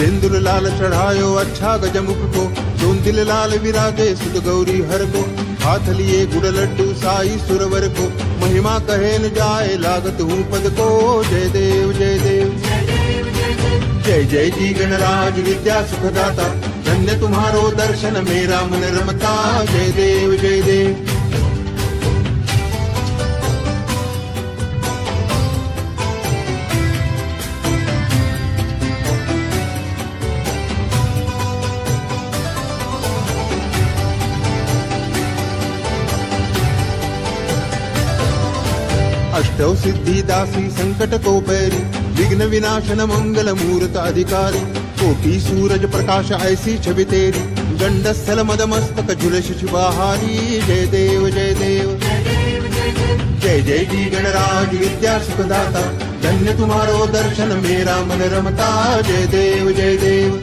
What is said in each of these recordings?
सिंदूर लाल चढ़ायो अच्छा गजमुख को, दोन दिल लाल विराजे सुत गौरी हर को। हाथ लिए गुड़ लड्डू साई सुरवर को, महिमा कहे न जाए लागत हूँ पद को। जय देव जय देव जय जय जी गणराज विद्या सुखदाता, धन्य तुम्हारो दर्शन मेरा मन रमता। जय देव जय देव अष्टौ सिद्धि दासी संकट को बैरी, विघ्न विनाशन मंगल मूर्त अधिकारी। कोटि सूरज प्रकाश ऐसी छवि तेरी, गंडस्थल मद मस्तक झुलस शुभाहारी। जय देव जय देव जय जय जी गणराज विद्या सुखदाता, धन्य तुम्हारो दर्शन मेरा मन रमता। जय देव जय देव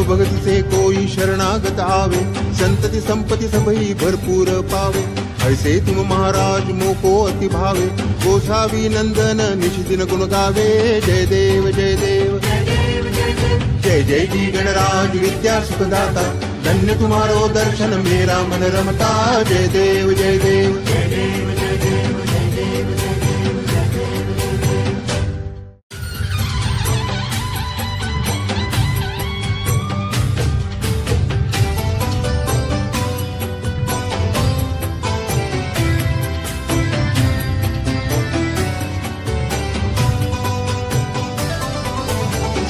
भगत से कोई शरणागत आवे, संतति संपत्ति सबही भरपूर पावे। ऐसे तुम महाराज मोको अति भावे, गोसावी नंदन निश दिन गुण गावे। जय देव जय देव जय जय जी गणराज विद्या सुखदाता, धन्य तुम्हारो दर्शन मेरा मन रमता। जय देव जय देव जय देव जय देव जय देव जय देव जय देव।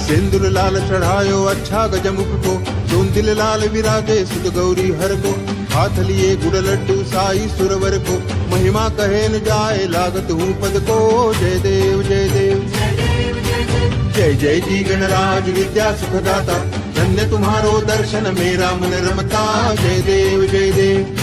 सिंदूर लाल चढ़ायो अच्छा गजमुख को, दोन दिल लाल विराजे सुत गौरी हर को। हाथ लिए गुड़ लड्डू साई सुरवर को, महिमा कहे न जाए लागत हूँ पद को। जय देव जय देव जय जय जी गणराज विद्या सुखदाता, धन्य तुम्हारो दर्शन मेरा मन रमता। जय देव जय देव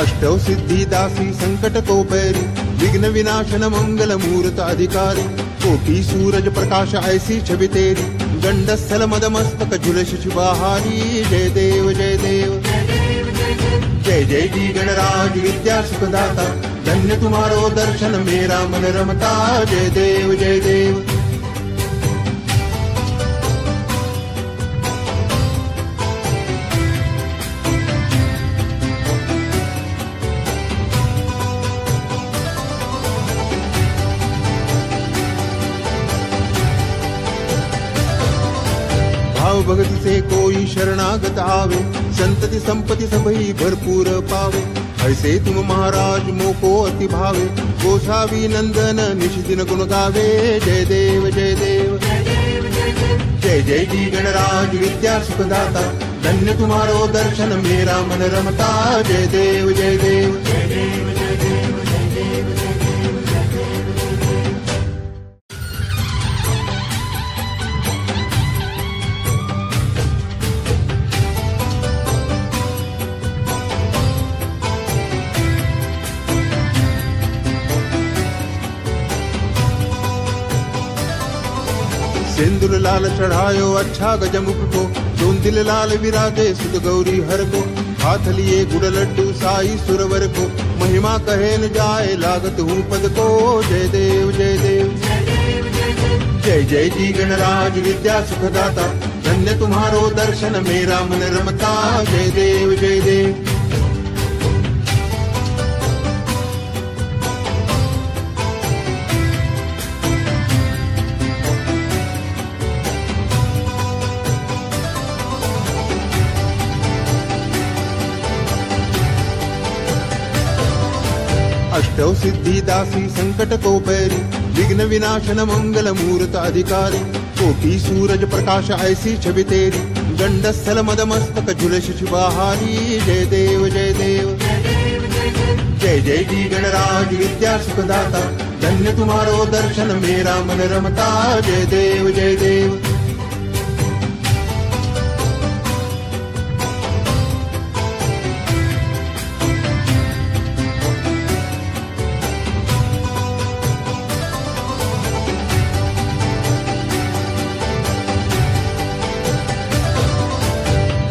अष्टौ सिद्धि दासी संकट को बैरी, विघ्न विनाशन मंगल मूर्त अधिकारी। कोटि सूरज प्रकाश ऐसी छवि तेरी, गंडस्थल मद मस्तक झुलस शुभाहारी। जय देव जय देव जय जय जी गणराज विद्या सुखदाता, धन्य तुम्हारो दर्शन मेरा मन रमता। जय देव जय देव भगत से कोई शरणागत आवे, संतति संपत्ति सबही भरपूर पावे। ऐसे तुम महाराज मोको अति भावे, गोसावी नंदन निश दिन गुण गावे। जय देव जय देव जय जय जी गणराज विद्या सुखदाता, धन्य तुम्हारो दर्शन मेरा मन रमता। जय देव जय देव जय देव जय देव जय देव जय देव जय देव जय देव। सिंदूर लाल चढ़ायो अच्छा गजमुख को, दोन दिल लाल विराजे सुत गौरी हर को। हाथ लिए गुड़ लड्डू साई सुरवर को, महिमा कहे न जाए लागत हूँ पद को। जय देव जय देव जय जय जी गणराज विद्या सुखदाता, धन्य तुम्हारो दर्शन मेरा मन रमता। जय देव जय देव अष्टौ सिद्धि दासी संकट को बैरी, विघ्न विनाशन मंगल मूर्त अधिकारी। कोटि सूरज प्रकाश ऐसी छवि तेरी, गंडस्थल मद मस्तक झुलस शुभाहारी। जय देव जय देव जय जय जी गणराज विद्या सुखदाता, धन्य तुम्हारो दर्शन मेरा मन रमता। जय देव जय देव।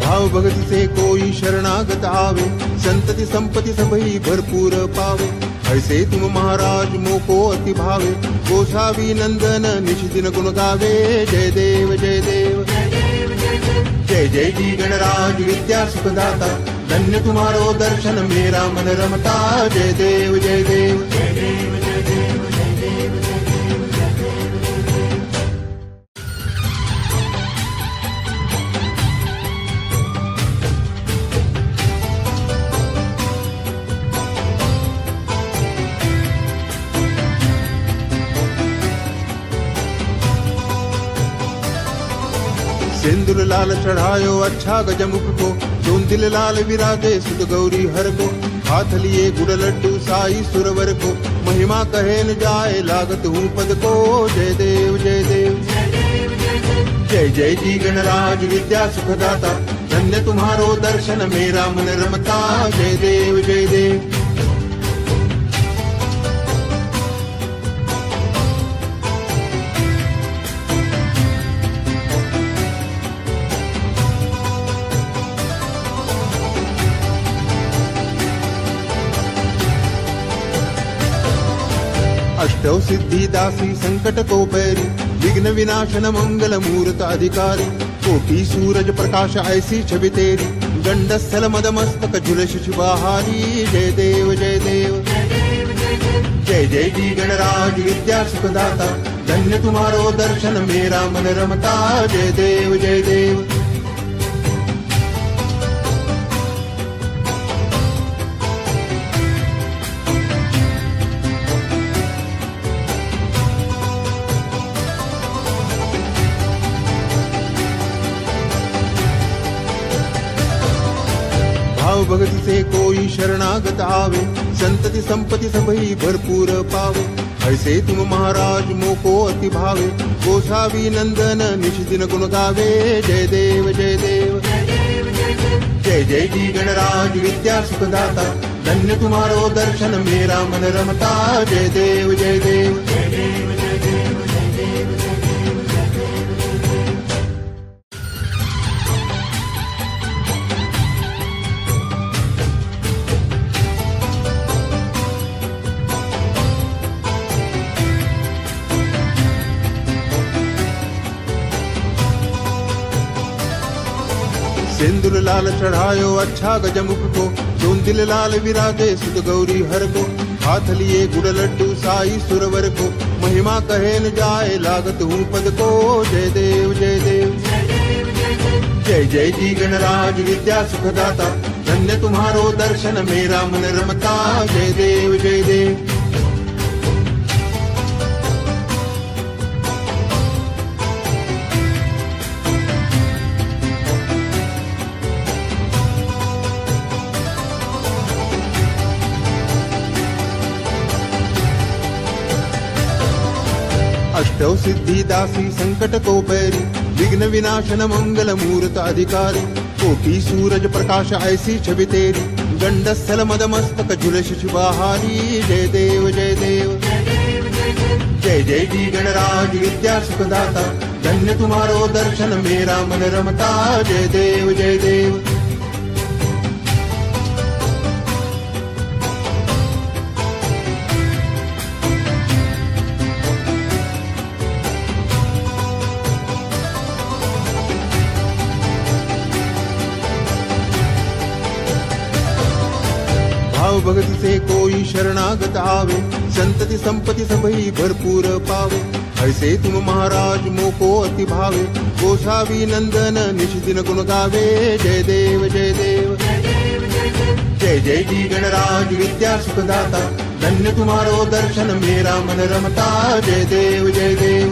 भाव भक्ति से कोई शरणागत आवे, संतति संपत्ति सबही भरपूर पावे। ऐसे तुम महाराज मोको अति भावे, गोसावी नंदन निश दिन गुण गावे। जय देव जय देव। जय जय जी गणराज विद्या सुखदाता, धन्य तुम्हारो दर्शन मेरा मन रमता। जय देव जय देव। सिंदूर लाल चढ़ायो अच्छा गजमुख को, चोंदिल लाल विराजे सुत गौरी हर को। हाथ लिए गुड़ लड्डू साई सुरवर को, महिमा कहे न जाए लागत हूँ पद को। जय देव जय देव। जय जय जी गणराज विद्या सुखदाता, धन्य तुम्हारो दर्शन मेरा मन रमता। जय देव जय देव। अष्टौ सिद्धि दासी संकट को पैरी, विघ्न विनाशन मंगल मूर्त अधिकारी। कोटि सूरज प्रकाश ऐसी छवि तेरी, गंडस्थल मद मस्तक झुलस शिवाहारी। जय देव जय देव। जय जय जी गणराज विद्या सुखदाता, धन्य तुम्हारो दर्शन मेरा मन रमता। जय देव जय देव। भाव भक्ति से कोई शरणागत आवे, संतति संपत्ति सबही भरपूर पावे। ऐसे तुम महाराज मोको अति भावे, गोसावी नंदन निश दिन गुण गावे। जय देव जय देव। जय जय जी गणराज विद्या सुखदाता, धन्य तुम्हारो दर्शन मेरा मन रमता। जय देव जय देव। सिंदूर लाल चढ़ायो अच्छा गजमुख को, चोंदिल लाल विराजे सुत गौरी हर को। हाथ लिए गुड़ लड्डू साई सुरवर को, महिमा कहे न जाए लागत हूँ पद को। जय देव जय देव। जय जय जी गणराज विद्या सुखदाता, धन्य तुम्हारो दर्शन मेरा मन रमता। जय देव जय देव। अष्टौ सिद्धि दासी संकट को पैरी, विघ्न विनाशन मंगल मूर्त अधिकारी। कोटि सूरज प्रकाश ऐसी छवि तेरी, गंडस्थल मद मस्तक झुलस शिवाहारी। जय देव जय देव। जय जय जी गणराज विद्या सुखदाता, धन्य तुम्हारो दर्शन मेरा मन रमता। जय देव जय देव। भाव भक्ति से कोई शरणागत आवे, संतति संपत्ति सबही भरपूर पावे। ऐसे तुम महाराज मोको अति भावे, गोसावी नंदन निश दिन गुण गावे। जय देव जय देव। जय जय जी गणराज विद्या सुखदाता, धन्य तुम्हारो दर्शन मेरा मन रमता। जय देव जय देव।